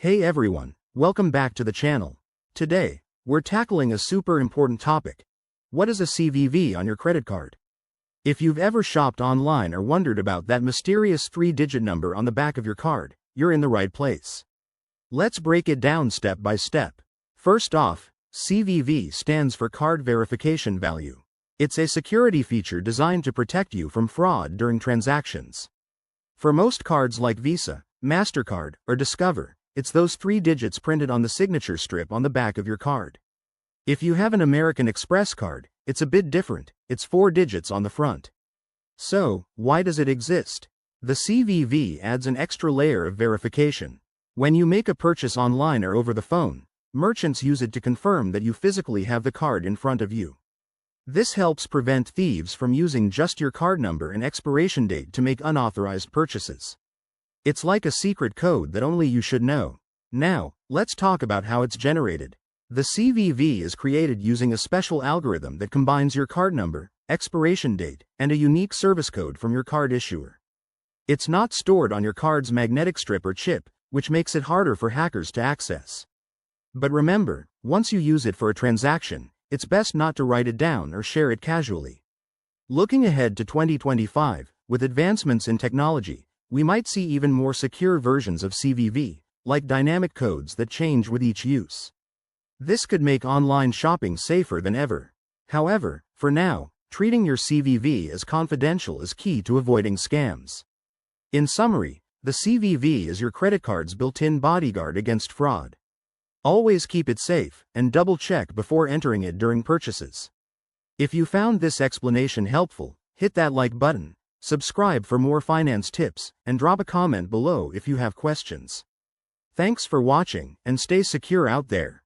Hey everyone, welcome back to the channel. Today, we're tackling a super important topic. What is a CVV on your credit card? If you've ever shopped online or wondered about that mysterious 3-digit number on the back of your card, you're in the right place. Let's break it down step by step. First off, CVV stands for Card Verification Value. It's a security feature designed to protect you from fraud during transactions. For most cards like Visa, MasterCard, or Discover, it's those 3 digits printed on the signature strip on the back of your card. If you have an American Express card, it's a bit different, it's 4 digits on the front. So, why does it exist? The CVV adds an extra layer of verification. When you make a purchase online or over the phone, merchants use it to confirm that you physically have the card in front of you. This helps prevent thieves from using just your card number and expiration date to make unauthorized purchases. It's like a secret code that only you should know. Now, let's talk about how it's generated. The CVV is created using a special algorithm that combines your card number, expiration date, and a unique service code from your card issuer. It's not stored on your card's magnetic strip or chip, which makes it harder for hackers to access. But remember, once you use it for a transaction, it's best not to write it down or share it casually. Looking ahead to 2025, with advancements in technology, we might see even more secure versions of CVV, like dynamic codes that change with each use. This could make online shopping safer than ever. However, for now, treating your CVV as confidential is key to avoiding scams. In summary, the CVV is your credit card's built-in bodyguard against fraud. Always keep it safe, and double-check before entering it during purchases. If you found this explanation helpful, hit that like button, subscribe for more finance tips, and drop a comment below if you have questions. Thanks for watching, and stay secure out there.